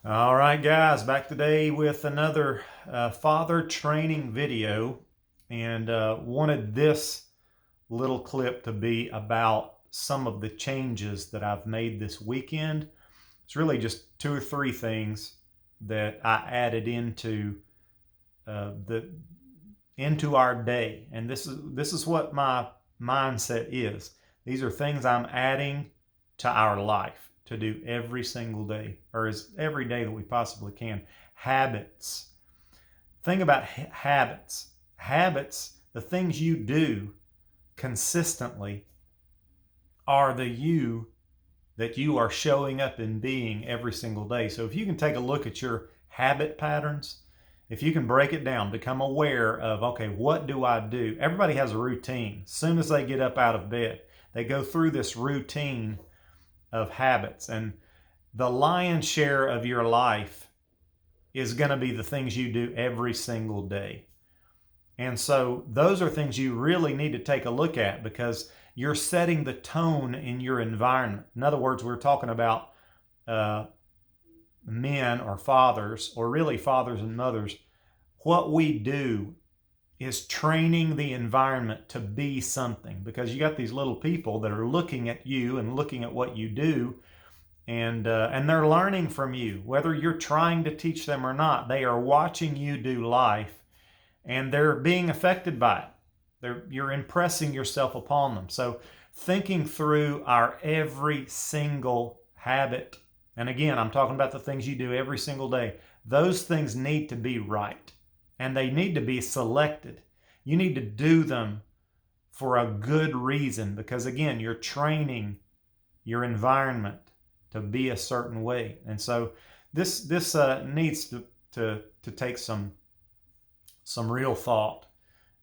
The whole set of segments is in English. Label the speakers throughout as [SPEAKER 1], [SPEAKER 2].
[SPEAKER 1] All right, guys, back today with another father training video, and wanted this little clip to be about some of the changes that I've made this weekend. It's really just two or three things that I added the into our day, and this is what my mindset is. These are things I'm adding to our life to do every single day, or as every day that we possibly can. Habits. Think about habits. Habits, the things you do consistently, are the you that you are showing up in being every single day. So if you can take a look at your habit patterns, if you can break it down, become aware of, okay, what do I do? Everybody has a routine. As soon as they get up out of bed, they go through this routine of habits. And the lion's share of your life is going to be the things you do every single day. And so those are things you really need to take a look at, because you're setting the tone in your environment. In other words, we're talking about men or fathers, or really fathers and mothers. What we do is training the environment to be something, because you got these little people that are looking at you and looking at what you do, and they're learning from you. Whether you're trying to teach them or not, they are watching you do life, and they're being affected by it. You're impressing yourself upon them. So thinking through our every single habit, and again, I'm talking about the things you do every single day, those things need to be right, and they need to be selected. You need to do them for a good reason, because again, you're training your environment to be a certain way. And so this needs to take some real thought,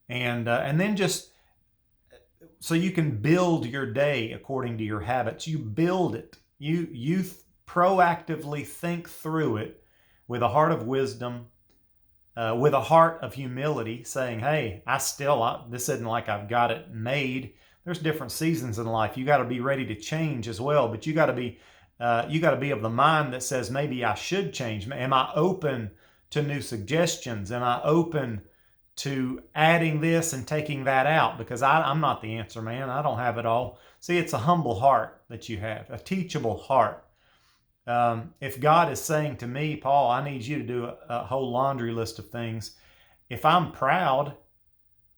[SPEAKER 1] and then just so you can build your day according to your habits. You build it. You proactively think through it with a heart of wisdom, with a heart of humility, saying, "Hey, this isn't like I've got it made." There's different seasons in life. You got to be ready to change as well, but you got to be of the mind that says, maybe I should change. Am I open to new suggestions? Am I open to adding this and taking that out? Because I'm not the answer, man. I don't have it all. See, it's a humble heart that you have, a teachable heart. If God is saying to me, "Paul, I need you to do a whole laundry list of things," if I'm proud,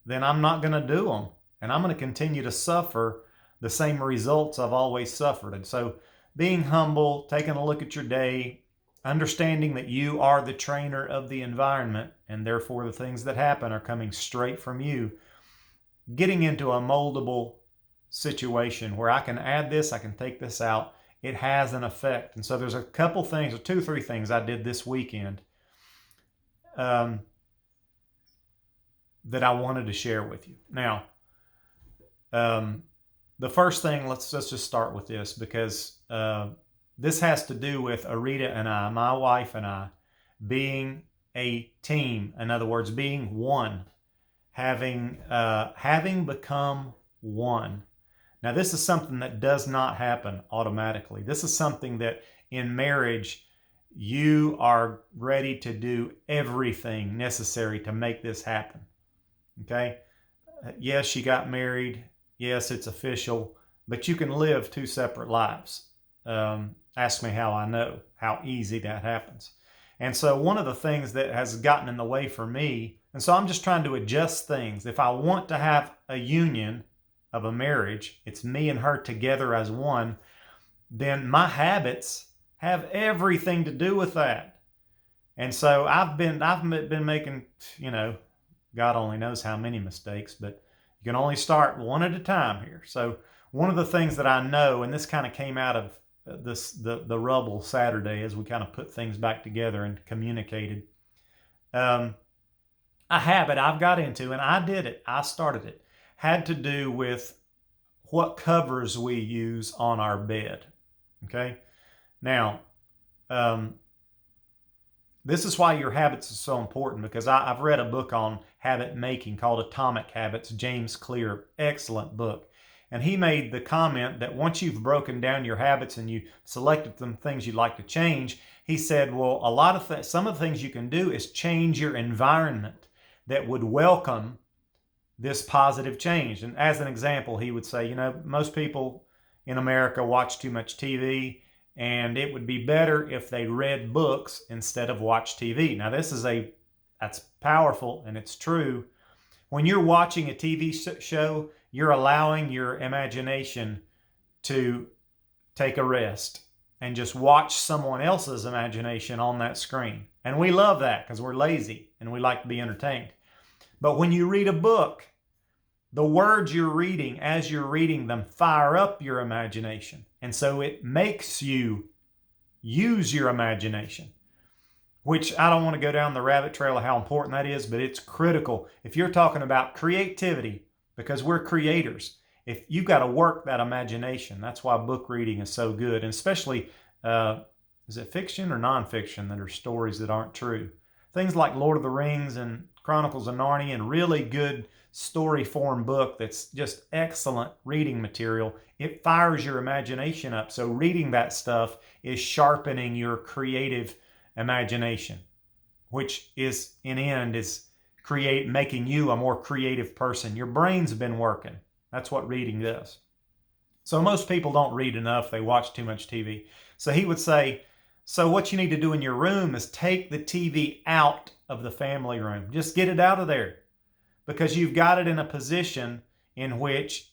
[SPEAKER 1] then I'm not going to do them. And I'm going to continue to suffer the same results I've always suffered. And so being humble, taking a look at your day, understanding that you are the trainer of the environment, and therefore the things that happen are coming straight from you, getting into a moldable situation where I can add this, I can take this out. It has an effect. And so there's a couple things, or two, three things I did this weekend that I wanted to share with you. Now, the first thing, let's just start with this, because this has to do with Arita and I, my wife and I, being a team. In other words, being one, having become one. Now, this is something that does not happen automatically. This is something that in marriage, you are ready to do everything necessary to make this happen. Okay? Yes, you got married. Yes, it's official, but you can live two separate lives. Ask me how I know how easy that happens. And so one of the things that has gotten in the way for me, and so I'm just trying to adjust things. If I want to have a union of a marriage, it's me and her together as one, then my habits have everything to do with that. And so I've been making, God only knows how many mistakes, but you can only start one at a time here. So one of the things that I know, and this kind of came out of the rubble Saturday as we kind of put things back together and communicated, a habit I've got into, and I did it, I started it, had to do with what covers we use on our bed. Okay? Now, this is why your habits are so important, because I've read a book on habit making called Atomic Habits, James Clear, excellent book. And he made the comment that once you've broken down your habits and you selected some things you'd like to change, he said, well, some of the things you can do is change your environment that would welcome this positive change. And as an example, he would say, most people in America watch too much TV, and it would be better if they read books instead of watch TV. Now, that's powerful, and it's true. When you're watching a TV show, you're allowing your imagination to take a rest and just watch someone else's imagination on that screen. And we love that because we're lazy and we like to be entertained. But when you read a book, the words you're reading, as you're reading them, fire up your imagination. And so it makes you use your imagination, which I don't want to go down the rabbit trail of how important that is, but it's critical. If you're talking about creativity, because we're creators, if you've got to work that imagination, that's why book reading is so good. And especially, is it fiction or nonfiction that are stories that aren't true? Things like Lord of the Rings and Chronicles of Narnia, and really good story form book that's just excellent reading material. It fires your imagination up. So reading that stuff is sharpening your creative imagination, which is in end is making you a more creative person. Your brain's been working. That's what reading does. So most people don't read enough. They watch too much TV. So he would say, so what you need to do in your room is take the TV out of the family room. Just get it out of there, because you've got it in a position in which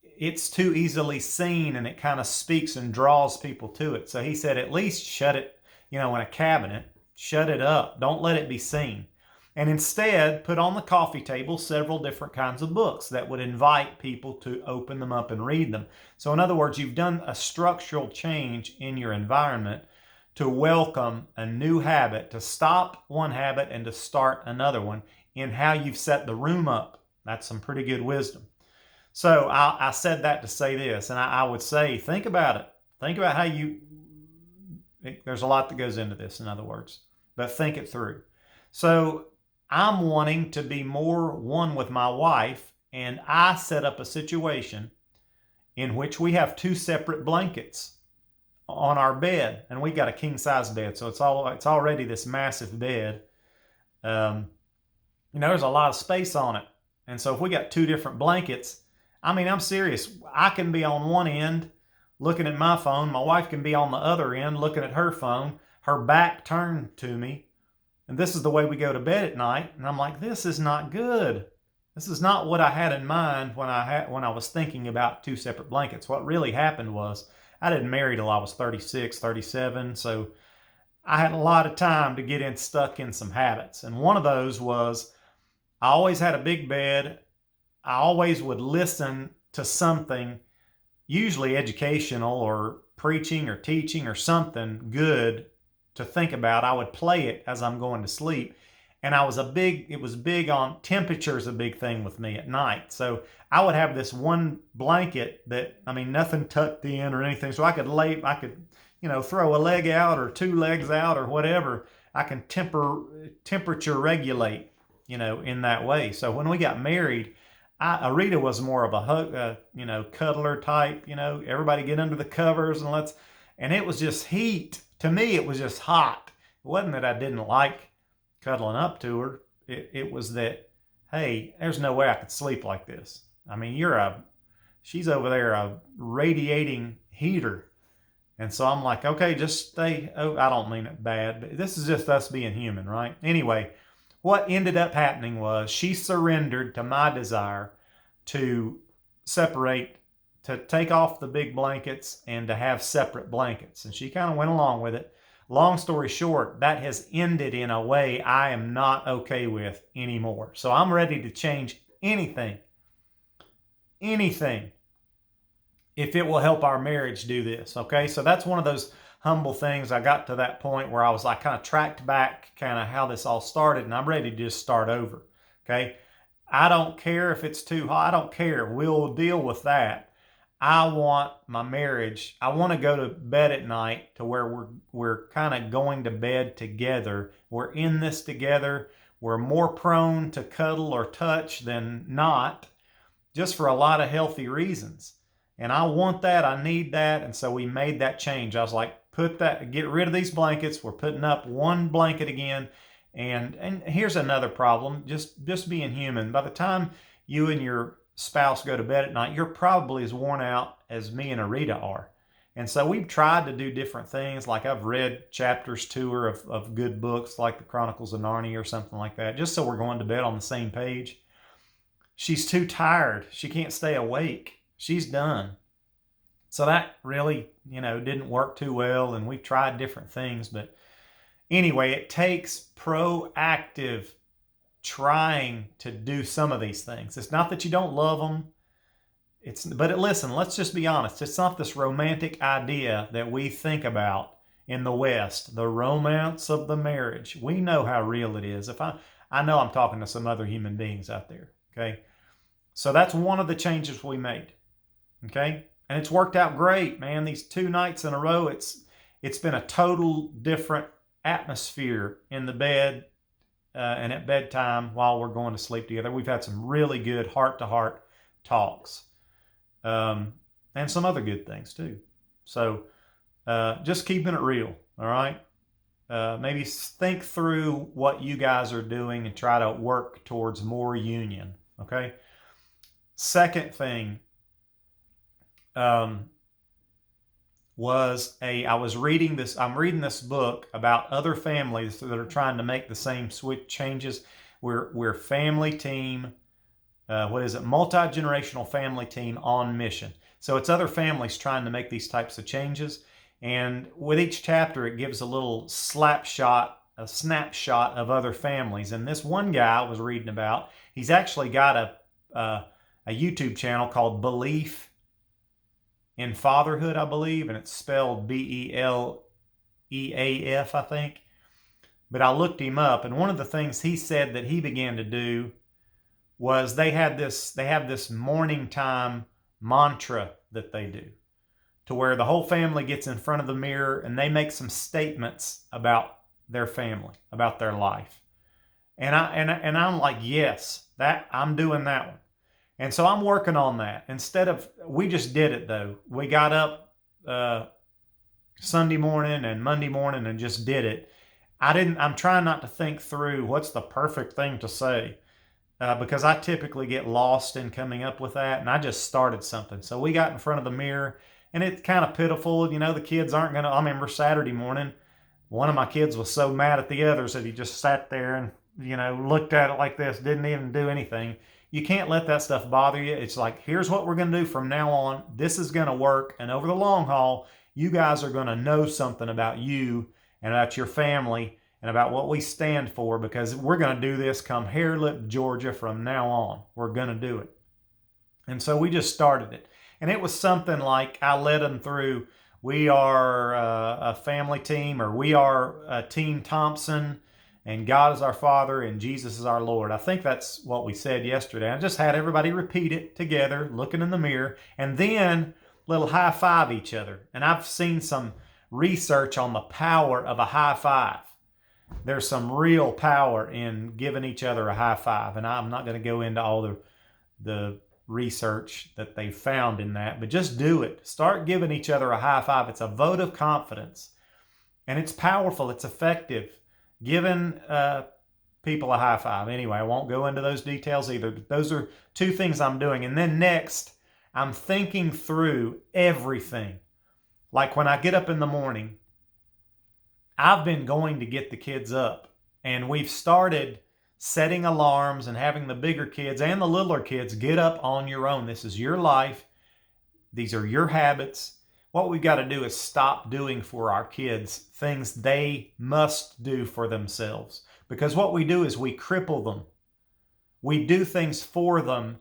[SPEAKER 1] it's too easily seen, and it kind of speaks and draws people to it. So he said, at least shut it, in a cabinet, shut it up. Don't let it be seen. And instead, put on the coffee table several different kinds of books that would invite people to open them up and read them. So in other words, you've done a structural change in your environment to welcome a new habit, to stop one habit and to start another one in how you've set the room up. That's some pretty good wisdom. So I said that to say this, and I would say, think about it. Think about how there's a lot that goes into this, in other words, but think it through. So I'm wanting to be more one with my wife, and I set up a situation in which we have two separate blankets on our bed, and we got a king-size bed, so it's already this massive bed. There's a lot of space on it, and so if we got two different blankets, I'm serious. I can be on one end looking at my phone. My wife can be on the other end looking at her phone, her back turned to me. And this is the way we go to bed at night. And I'm like, this is not good. This is not what I had in mind when I was thinking about two separate blankets. What really happened was I didn't marry till I was 36, 37. So I had a lot of time to get stuck in some habits. And one of those was I always had a big bed. I always would listen to something, usually educational or preaching or teaching or something good to think about. I would play it as I'm going to sleep. And it was big on temperature is a big thing with me at night. So I would have this one blanket that, nothing tucked in or anything. So I could throw a leg out or two legs out or whatever. I can temperature regulate, in that way. So when we got married, Arita was more of a hug, cuddler type, everybody get under the covers and it was just heat. To me, it was just hot. It wasn't that I didn't like cuddling up to her. It was that, hey, there's no way I could sleep like this. She's over there, a radiating heater. And so I'm like, okay, just stay. Oh, I don't mean it bad, but this is just us being human, right? Anyway, what ended up happening was she surrendered to my desire to take off the big blankets and to have separate blankets. And she kind of went along with it. Long story short, that has ended in a way I am not okay with anymore. So I'm ready to change anything, if it will help our marriage do this, okay? So that's one of those humble things. I got to that point where I was like kind of tracked back kind of how this all started, and I'm ready to just start over, okay? I don't care if it's too hot. I don't care. We'll deal with that. I want my marriage. I want to go to bed at night to where we're kind of going to bed together. We're in this together. We're more prone to cuddle or touch than not. just for a lot of healthy reasons. And I want that, I need that. And so we made that change. I was like, get rid of these blankets. We're putting up one blanket again. And here's another problem, just being human. By the time you and your spouse go to bed at night, you're probably as worn out as me and Arita are. And so we've tried to do different things. Like I've read chapters to her of good books like the Chronicles of Narnia or something like that, just so we're going to bed on the same page. She's too tired. She can't stay awake. She's done. So that really, didn't work too well. And we've tried different things. But anyway, it takes proactive trying to do some of these things. It's not that you don't love them. Listen, let's just be honest. It's not this romantic idea that we think about in the West, the romance of the marriage. We know how real it is. I know I'm talking to some other human beings out there, okay? So that's one of the changes we made, okay? And it's worked out great, man. These 2 nights in a row, it's been a total different atmosphere in the bed and at bedtime while we're going to sleep together. We've had some really good heart-to-heart talks. And some other good things too. So just keeping it real, all right? Maybe think through what you guys are doing and try to work towards more union, okay? Second thing I'm reading this book about other families that are trying to make the same changes. We're family team. Multi-generational family team on mission. So it's other families trying to make these types of changes. And with each chapter, it gives a little snapshot of other families. And this one guy I was reading about, he's actually got a YouTube channel called Belief in Fatherhood, I believe. And it's spelled Beleaf, I think. But I looked him up. And one of the things he said that he began to do was they have this morning time mantra that they do, to where the whole family gets in front of the mirror and they make some statements about their family, about their life. And I'm like, yes, I'm doing that one. And so I'm working on that. We just did it though. We got up Sunday morning and Monday morning and just did it. I'm trying not to think through what's the perfect thing to say. Because I typically get lost in coming up with that, and I just started something. So we got in front of the mirror, and it's kind of pitiful. The kids aren't going to... I remember Saturday morning, one of my kids was so mad at the others that he just sat there and, looked at it like this, didn't even do anything. You can't let that stuff bother you. It's like, here's what we're going to do from now on. This is going to work, and over the long haul, you guys are going to know something about you and about your family and about what we stand for, because we're going to do this come Harelip, Georgia from now on. We're going to do it. And so we just started it. And it was something like, I led them through, we are a family team, or we are Team Thompson, and God is our Father, and Jesus is our Lord. I think that's what we said yesterday. I just had everybody repeat it together, looking in the mirror, and then little high five each other. And I've seen some research on the power of a high five. There's some real power in giving each other a high five. And I'm not going to go into all the research that they found in that, but just do it. Start giving each other a high five. It's a vote of confidence. And it's powerful. It's effective. Giving people a high five. Anyway, I won't go into those details either. But those are 2 things I'm doing. And then next, I'm thinking through everything. Like when I get up in the morning, I've been going to get the kids up, and we've started setting alarms and having the bigger kids and the littler kids get up on your own. This is your life. These are your habits. What we've got to do is stop doing for our kids things they must do for themselves. Because what we do is we cripple them. We do things for them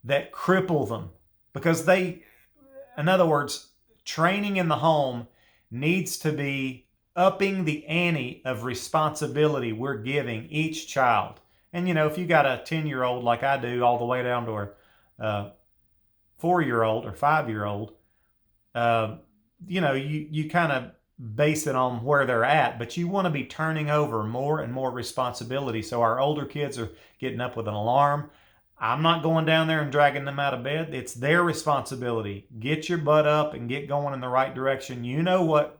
[SPEAKER 1] that cripple them. Because in other words, training in the home needs to be upping the ante of responsibility we're giving each child. And, if you got a 10-year-old like I do, all the way down to a 4-year-old or 5-year-old, you kind of base it on where they're at, but you want to be turning over more and more responsibility. So our older kids are getting up with an alarm. I'm not going down there and dragging them out of bed. It's their responsibility. Get your butt up and get going in the right direction. You know what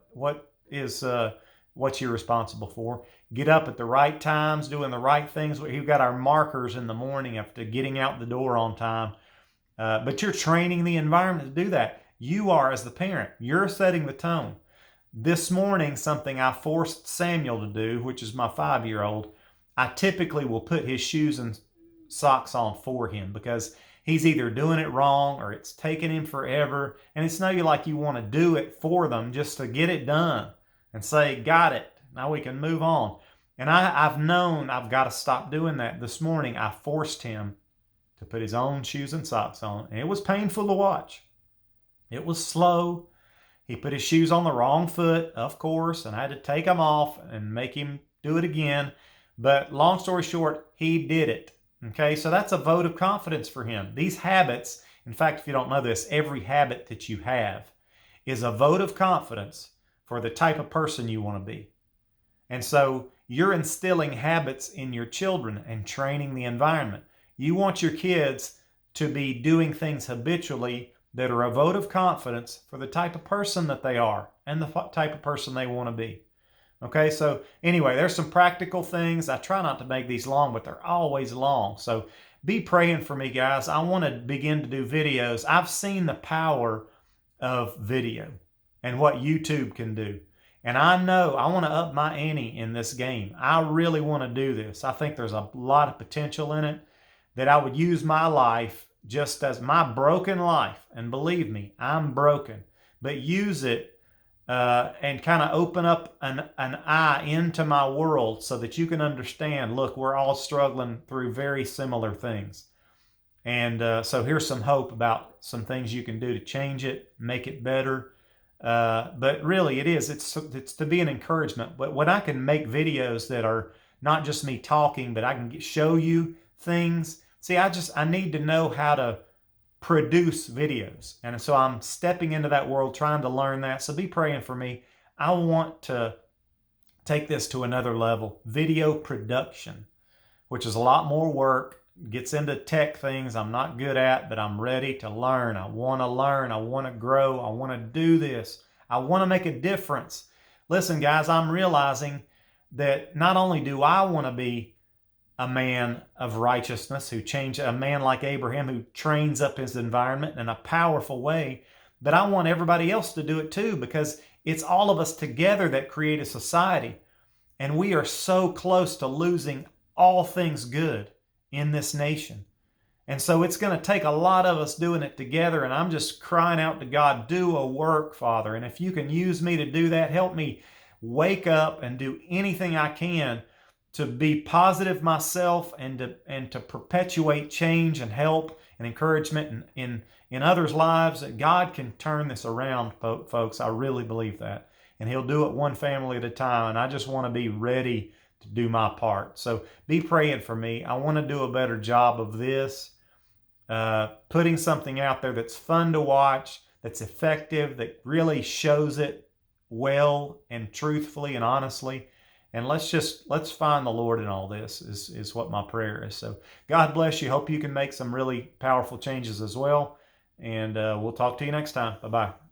[SPEAKER 1] you're responsible for. Get up at the right times, doing the right things. We've got our markers in the morning after getting out the door on time. But you're training the environment to do that. You are, as the parent, you're setting the tone. This morning, something I forced Samuel to do, which is my 5-year-old, I typically will put his shoes and socks on for him because he's either doing it wrong or it's taking him forever. And it's not like you want to do it for them just to get it done and say, got it, now we can move on. And I've known I've got to stop doing that. This morning, I forced him to put his own shoes and socks on. And it was painful to watch. It was slow. He put his shoes on the wrong foot, of course, and I had to take them off and make him do it again. But long story short, he did it. Okay, so that's a vote of confidence for him. These habits, in fact, if you don't know this, every habit that you have is a vote of confidence for the type of person you want to be. And so you're instilling habits in your children and training the environment. You want your kids to be doing things habitually that are a vote of confidence for the type of person that they are and the type of person they want to be. Okay, so anyway, there's some practical things. I try not to make these long, but they're always long. So be praying for me, guys. I want to begin to do videos. I've seen the power of video and what YouTube can do. And I know I want to up my ante in this game. I really want to do this. I think there's a lot of potential in it, that I would use my life just as my broken life. And believe me, I'm broken. But use it and kind of open up an eye into my world so that you can understand, look, we're all struggling through very similar things. And so here's some hope about some things you can do to change it, make it better. But really it's to be an encouragement. But when I can make videos that are not just me talking, but I can show you things. See, I need to know how to produce videos. And so I'm stepping into that world, trying to learn that. So be praying for me. I want to take this to another level. Video production, which is a lot more work, gets into tech things I'm not good at, but I'm ready to learn. I want to learn. I want to grow. I want to do this. I want to make a difference. Listen, guys, I'm realizing that not only do I want to be a man of righteousness, a man like Abraham who trains up his environment in a powerful way, but I want everybody else to do it too, because it's all of us together that create a society. And we are so close to losing all things good in this nation. And so it's going to take a lot of us doing it together. And I'm just crying out to God, do a work, Father. And if you can use me to do that, help me wake up and do anything I can to be positive myself and to perpetuate change and help and encouragement in others' lives, that God can turn this around, folks. I really believe that. And He'll do it one family at a time. And I just want to be ready to do my part. So be praying for me. I want to do a better job of this, putting something out there that's fun to watch, that's effective, that really shows it well and truthfully and honestly. And let's find the Lord in all this is what my prayer is. So God bless you. Hope you can make some really powerful changes as well. And we'll talk to you next time. Bye-bye.